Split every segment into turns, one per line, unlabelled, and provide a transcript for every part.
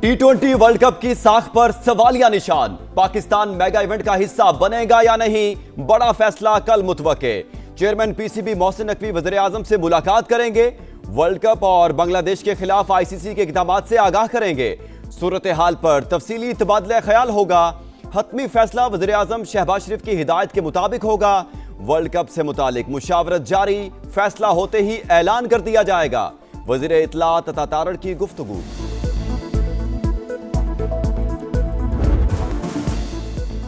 T20 world cup की साख पर सवालिया निशान। पाकिस्तान मेगा इवेंट का हिस्सा बनेगा या नहीं, बड़ा फैसला कल मुतवक्के। चेयरमैन पीसीबी मोहसिन नकवी वज़ीर आज़म से मुलाकात करेंगे। वर्ल्ड कप और बांग्लादेश के खिलाफ आईसीसी के इक़दामात से आगाह करेंगे। सूरत हाल पर तफसीली तबादला ख्याल होगा। हतमी फैसला वज़ीर आज़म शहबाज शरीफ की हिदायत के मुताबिक होगा। वर्ल्ड कप से मुतालिक मुशावरत जारी, फैसला होते ही ऐलान कर दिया जाएगा। वज़ीर इत्तलात अता तारड़ की गुफ्तगू।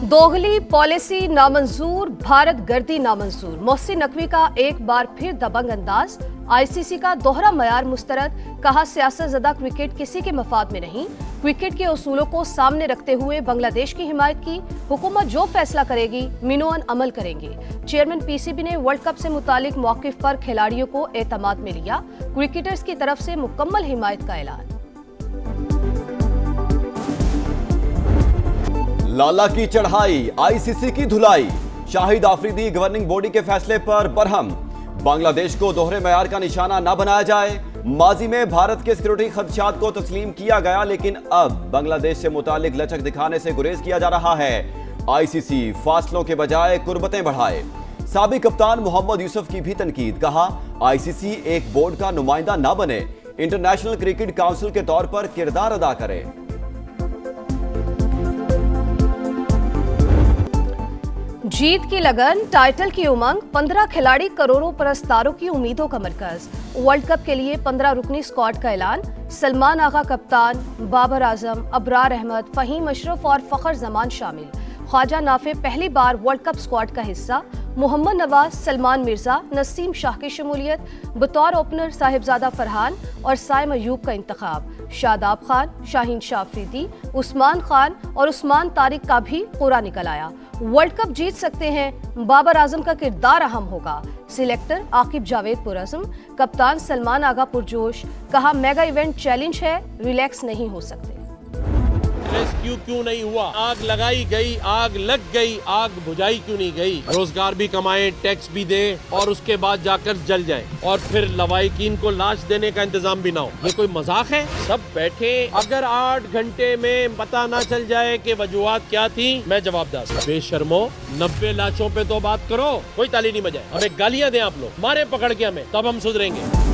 दोगली पॉलिसी नामंजूर, भारत गर्दी नामंजूर। मोहसिन नकवी का एक बार फिर दबंग अंदाज। आईसीसी का दोहरा मयार मुस्तरद। कहा सियासत ज़दा क्रिकेट किसी के मफाद में नहीं, क्रिकेट के उसूलों को सामने रखते हुए बांग्लादेश की हिमायत की। हुकूमत जो फैसला करेगी मिनोअन अमल करेंगे। चेयरमैन पीसीबी ने वर्ल्ड कप से मुतालिक मौक़िफ़ पर खिलाड़ियों को एतमाद में लिया। क्रिकेटर्स की तरफ से मुकम्मल हिमायत का ऐलान।
लाला की चढ़ाई, आईसीसी की धुलाई। शाहिद आफरीदी गवर्निंग बॉडी के फैसले पर बरहम। बांग्लादेश को दोहरे मयार का निशाना न बनाया जाए। माजी में भारत के सिक्योरिटी खदशात को तस्लीम किया गया, लेकिन अब बांग्लादेश से मुतालिक लचक दिखाने से गुरेज किया जा रहा है। आईसीसी फासलों के बजाय कुर्बतें बढ़ाए। साबिक कप्तान मोहम्मद यूसुफ की भी तनकीद। कहा आईसीसी एक बोर्ड का नुमाइंदा न बने, इंटरनेशनल क्रिकेट काउंसिल के तौर पर किरदार अदा करे।
जीत की लगन, टाइटल की उमंग, 15 खिलाड़ी, करोड़ों परस्तारों की उम्मीदों का मरकज। वर्ल्ड कप के लिए 15 रुकनी स्क्वाड का ऐलान। सलमान आगा कप्तान, बाबर आजम, अबरार अहमद, फहीम अशरफ और फखर जमान शामिल। ख्वाजा नाफे पहली बार वर्ल्ड कप स्क्वाड का हिस्सा। मोहम्मद नवाज, सलमान मिर्जा, नसीम शाह की शमूलियत। बतौर ओपनर साहिबजादा फरहान और साइम अयूब का इंतखाब। शादाब खान, शाहीन शाह अफरीदी, उस्मान खान और उस्मान तारिक का भी पूरा निकल आया। वर्ल्ड कप जीत सकते हैं, बाबर आजम का किरदार अहम होगा। सिलेक्टर आकिब जावेद पुरअज़्म, कप्तान सलमान आगा पुरजोश। कहा मेगा इवेंट चैलेंज है, रिलैक्स नहीं हो सकते।
रेस्क्यू क्यों नहीं हुआ? आग लगाई गई, आग लग गई, आग बुझाई क्यों नहीं गई? रोजगार भी कमाएं, टैक्स भी दे और उसके बाद जाकर जल जाए और फिर लवाहिकीन को लाश देने का इंतजाम भी ना हो। ये कोई मजाक है? सब बैठे, अगर 8 घंटे में पता ना चल जाए कि वजूहात क्या थी, मैं जवाबदार। बेशर्मो, 90 लाशों पे तो बात करो, कोई ताली नहीं बजाए। हमें गालियां दें आप लोग, मारे पकड़ के हमें, तब हम सुधरेंगे।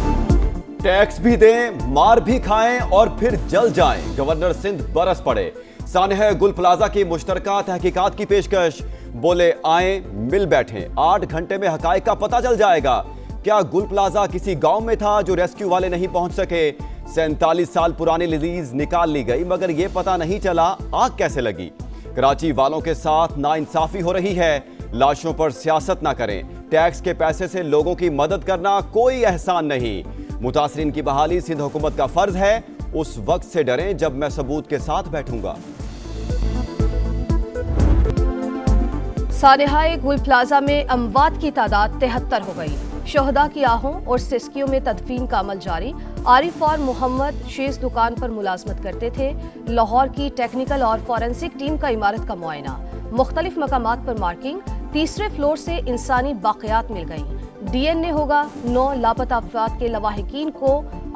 टैक्स भी दें, मार भी खाएं और फिर जल जाएं। गवर्नर सिंध बरस पड़े। सानह गुल प्लाजा की मुश्तरका तहकीकात की पेशकश। बोले आए मिल बैठें, 8 घंटे में हकायक का पता चल जाएगा। क्या गुल प्लाजा किसी गांव में था जो रेस्क्यू वाले नहीं पहुंच सके? 47 साल पुरानी रिलीज निकाल ली गई, मगर यह पता नहीं चला आग कैसे लगी। कराची वालों के साथ नाइंसाफी हो रही है। लाशों पर सियासत ना करें। टैक्स के पैसे से लोगों की मदद करना कोई एहसान नहीं। मुतासरीन की बहाली सिंध हुकूमत का फर्ज है। उस वक्त से डरें जब मैं सबूत के साथ बैठूंगा।
सानहाए गुल प्लाजा में अमवात की तादाद 73 हो गई। शहदा की आहों और सिस्कियों में तदफीन का अमल जारी। आरिफ और मोहम्मद शेष दुकान पर मुलाजमत करते थे। लाहौर की टेक्निकल और फॉरेंसिक टीम का इमारत का मुआयना। मुख्तलिफ मकामात पर मार्किंग। तीसरे फ्लोर से इंसानी बाक़ियात मिल गई। डीएनए होगा। 9 लापता अफराद के लवाहिकीन को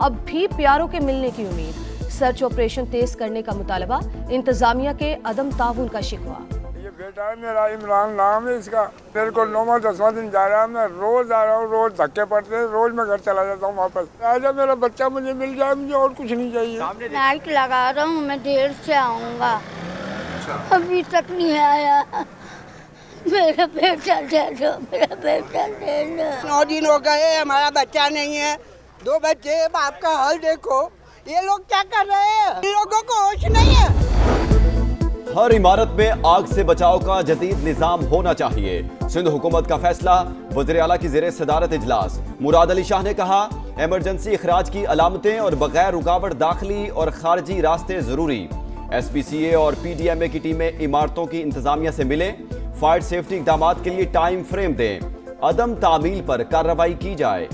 अब भी प्यारों के मिलने की उम्मीद। सर्च ऑपरेशन तेज करने का मुतालबा। इंतजामिया के अदम ताउन का शिकवा।
ये बेटा है मेरा, इमरान नाम है इसका। मेरे को 9वां 10वां दिन जा रहा है। मैं रोज आ रहा हूँ, रोज धक्के पड़ते हैं, रोज मैं घर चला जाता हूँ वापस। आजा मेरा बच्चा मुझे मिल जाए, मुझे और कुछ नहीं चाहिए।
नाइट लगा रहा हूँ, मैं देर से आऊँगा, अभी तक नहीं आया। मेरा बेटा दे दो, मेरा बेटा दे दो।
9 दिन हो गए, हमारा बच्चा नहीं है। 2 बच्चे, बाप का हाल देखो। ये लोग क्या कर रहे हैं? इन लोगों को होश नहीं है।
हर इमारत में आग से बचाव का जदीद निजाम होना चाहिए। सिंध हुकूमत का फैसला। वज़ीर आला की ज़ेरे सदारत इजलास। मुराद अली शाह ने कहा इमरजेंसी अखराज की अलामतें और बगैर रुकावट दाखिली और खारजी रास्ते जरूरी। SPCA और PDMA की टीमें इमारतों की इंतजामिया से मिले। फायर सेफ्टी इक़दामात के लिए टाइम फ्रेम दें। अदम तामील पर कार्रवाई की जाए।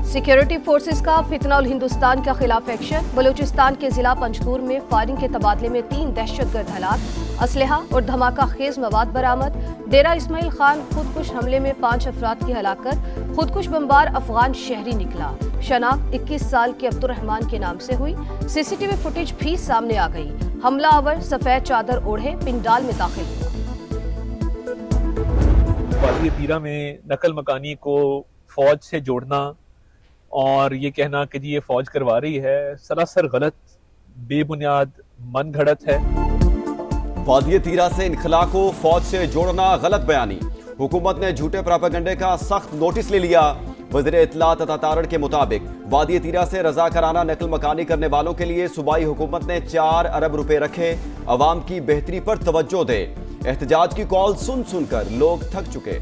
सिक्योरिटी फोर्सेस का फितनाउल हिंदुस्तान के खिलाफ एक्शन। बलूचिस्तान के जिला पंजतूर में फायरिंग के तबादले में 3 दहशतगर्द हलाक। असलहा और धमाका खेज मवाद बरामद। डेरा इस्माइल खान खुदकुश हमले में 5 अफराद की हलाकत। खुदकुश बमबार अफगान शहरी निकला। शनाख्त 21 साल के अब्दुर्रहमान के नाम से हुई। सीसीटीवी फुटेज भी सामने आ गई। हमलावर सफेद चादर ओढ़े पिंडाल में दाखिल हुआ।
वादी तीरा में नकल मकानी को फौज से जोड़ना और ये कहना कि जी ये फौज करवा रही है, सरासर गलत, बेबुनियाद, मन घड़त है।
वादी तीरा से इनखला को फौज से जोड़ना गलत बयानी। हुकूमत ने झूठे प्रोपेगेंडे का सख्त नोटिस ले लिया। वज़ीर इत्तलात अता तारड़ के मुताबिक वादी तीरा से रज़ाकाराना नकल मकानी करने वालों के लिए सूबाई हुकूमत ने 4 अरब रुपए रखे। अवाम की बेहतरी पर तवज्जो दे। एहतजाज की कॉल सुन सुनकर लोग थक चुके।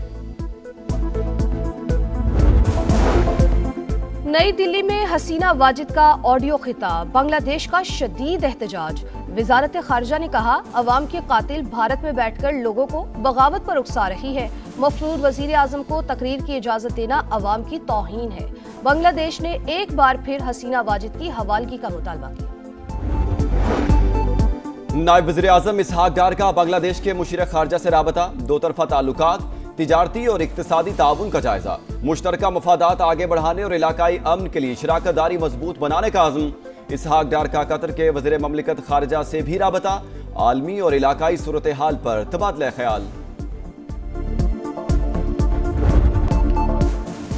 नई दिल्ली में हसीना वाजिद का ऑडियो खिताब। बांग्लादेश का शदीद एहतजाज। वजारत खारजा ने कहा, अवाम के कातिल भारत में बैठकर लोगों को बगावत पर उकसा रही है। मफरूर वजीर आजम को तकरीर की इजाजत देना अवाम की तौहीन है। बांग्लादेश ने एक बार फिर हसीना वाजिद की हवालगी का मुतालबा किया।
नायब वज़ीर आज़म इसहाक डार का बांग्लादेश के मुशीर खारजा से राबता। दो तरफा ताल्लुकात, तिजारती और इक्तिसादी ताउन का जायजा। मुश्तरका मफादात आगे बढ़ाने और इलाकाई अमन के लिए शराकत दारी मजबूत बनाने का आज़म। इसहाक डार का कतर के वज़ीर ममलिकत खारजा से भी राबता। आलमी और इलाकाई सूरत हाल पर तबादला ख्याल।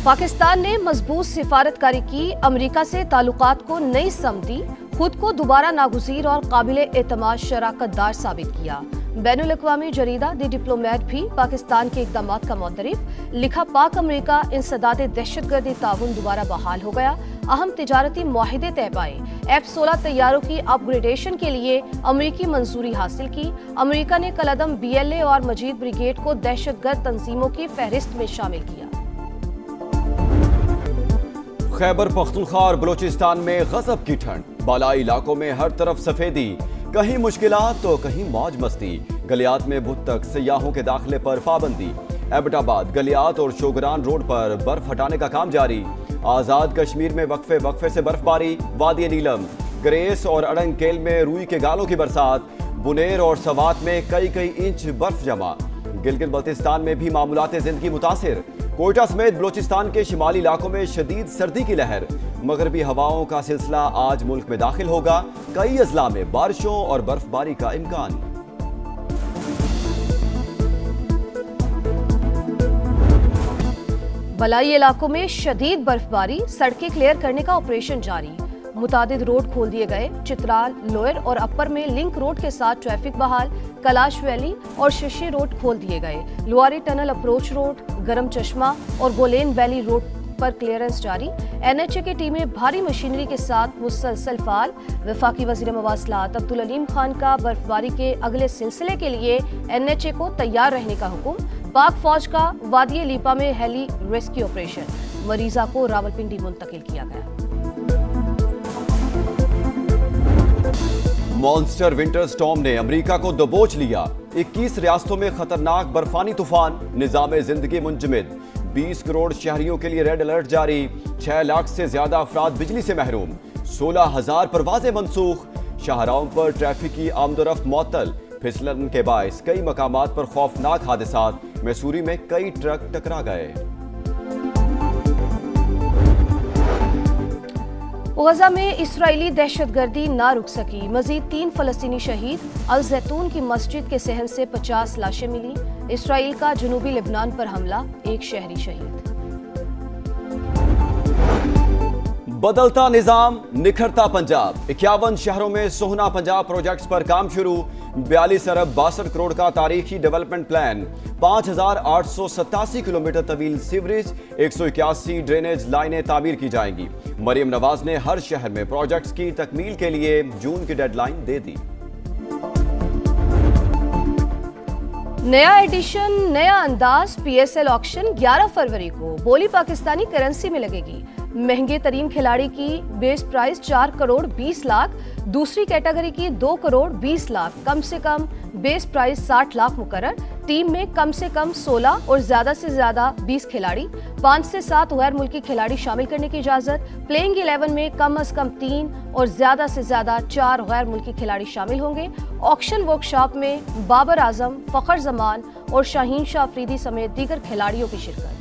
पाकिस्तान ने मजबूत सिफारतकारी की। अमेरिका से ताल्लुकात को नई समती। खुद को दोबारा नागुज़ीर और काबिल एतमाद शराकतदार साबित किया। बैनुल अक़वामी जरीदा द डिप्लोमेट भी पाकिस्तान के इक़दामात का मुतरिफ। लिखा, पाक अमेरिका इंसदाद दहशतगर्दी ताउन दोबारा बहाल हो गया। अहम तिजारती मुआहिदे तय पाए। F-16 तैयारों की अपग्रेडेशन के लिए अमेरिकी मंजूरी हासिल की। अमेरिका ने कलअदम BLA और मजीद ब्रिगेड को दहशतगर्द तंजीमों की फहरिस्त में शामिल किया।
खैबर पख्तूनख्वा और बलोचिस्तान में गजब की ठंड। बालाई इलाकों में हर तरफ सफेदी। कहीं मुश्किलात तो कहीं मौज मस्ती। गलियात में बुध तक सयाहों के दाखिले पर पाबंदी। एबटाबाद, गलियात और शोगरान रोड पर बर्फ हटाने का काम जारी। आजाद कश्मीर में वक्फे वक्फे से बर्फबारी। वादी नीलम, ग्रेस और अड़ंगकेल में रूई के गालों की बरसात। बुनेर और सवात में कई इंच बर्फ जमा। गिलगित बल्तिस्तान में भी मामूलात जिंदगी मुतासिर। कोयटा समेत बलोचिस्तान के शिमाली इलाकों में शदीद सर्दी की लहर। मगरबी हवाओं का सिलसिला आज मुल्क में दाखिल होगा। कई अजला में बारिशों और बर्फबारी का इम्कान।
बलाई इलाकों में शदीद बर्फबारी। सड़कें क्लियर करने का ऑपरेशन जारी। मुतादिद रोड खोल दिए गए। चित्राल, लोअर और अपर में लिंक रोड के साथ ट्रैफिक बहाल। कैलाश वैली और शशि रोड खोल दिए गए। लुआरी टनल अप्रोच रोड, गरम चश्मा और गोलेन वैली रोड पर क्लियरेंस जारी। NHA की टीमें भारी मशीनरी के साथ मुसलसल फाल। वफाकी वज़ीर मवासलात अब्दुल अलीम खान का बर्फबारी के अगले सिलसिले के लिए NHA को तैयार रहने का हुक्म। पाक फौज का वादी लीपा में हेली रेस्क्यू ऑपरेशन। मरीजा को रावलपिंडी मुंतकिल किया गया।
मॉन्स्टर विंटर स्टॉर्म ने अमेरिका को दबोच लिया। 21 रियासतों में खतरनाक बर्फानी तूफान। निजाम जिंदगी मुंजमद। 20 करोड़ शहरियों के लिए रेड अलर्ट जारी। 6 लाख से ज्यादा अफराद बिजली से महरूम। 16,000 परवाजें मनसूख। शाहराहों पर ट्रैफिक की आमदोरफ्त मुअत्तल। फिसलन के बायस कई मकामात पर खौफनाक हादसात। मैसूरी में कई ट्रक टकरा गए।
गजा में इस्राएली दहशतगर्दी ना रुक सकी। मजीद 3 फलस्तीनी शहीद। अल जैतून की मस्जिद के सहन से 50 लाशें मिली। इसराइल का जनूबी लेबनान पर हमला, 1 शहरी शहीद।
बदलता निजाम, निखरता पंजाब। 51 शहरों में सोहना पंजाब प्रोजेक्ट्स पर काम शुरू। 42 अरब 62 करोड़ का तारीखी डेवलपमेंट प्लान। 5,887 किलोमीटर तवील सीवरेज, 181 ड्रेनेज लाइनें तामीर की जाएंगी। मरियम नवाज ने हर शहर में प्रोजेक्ट्स की तकमील के लिए जून की डेडलाइन दे दी।
नया एडिशन, नया अंदाज। PSL ऑक्शन 11 फरवरी को। बोली पाकिस्तानी करेंसी में लगेगी। महंगे तरीन खिलाड़ी की बेस प्राइस 4 करोड़ 20 लाख, दूसरी कैटेगरी की 2 करोड़ 20 लाख, कम से कम बेस प्राइस 60 लाख मुकर्रर। टीम में कम से कम 16 और ज्यादा से ज्यादा 20 खिलाड़ी, 5 से 7 गैर मुल्की खिलाड़ी शामिल करने की इजाजत। प्लेइंग 11 में कम अज कम 3 और ज्यादा से ज्यादा 4 गैर मुल्की खिलाड़ी शामिल होंगे। ऑक्शन वर्कशॉप में बाबर आजम, फखर जमान और शाहीन शाह अफरीदी समेत दीगर खिलाड़ियों की शिरकत।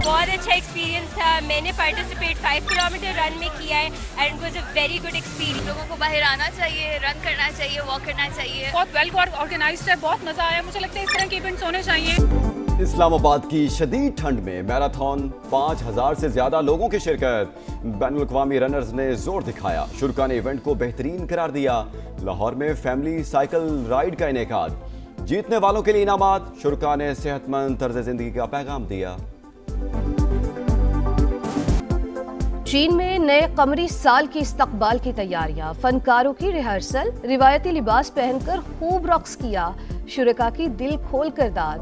बहुत अच्छा एक्सपीरियंस था। मैंने पार्टिसिपेट 5 किलोमीटर रन में किया है and it was a very good experience.
लोगों को बाहर आना चाहिए, रन करना चाहिए, वॉक करना चाहिए।
बहुत वेल ऑर्गेनाइज्ड है, बहुत मजा आया। मुझे लगता है इस तरह के इवेंट्स होने चाहिए।
इस्लामाबाद की शदीद ठंड में मैराथन, 5000 से ज्यादा लोगों की शिरकत। बैनुल-अक़वामी रनर्स ने जोर दिखाया, शुरका ने इवेंट को बेहतरीन करार दिया। लाहौर में फैमिली साइकिल राइड का इनेकाद, जीतने वालों के लिए इनामात। शुरका ने सेहतमंद तर्ज जिंदगी का पैगाम दिया।
चीन में नए कमरी साल की इस्तकबाल की तैयारियां, फनकारों की रिहर्सल, रिवायती लिबास पहनकर खूब रक्स किया, शुरका की दिल खोल कर दाद।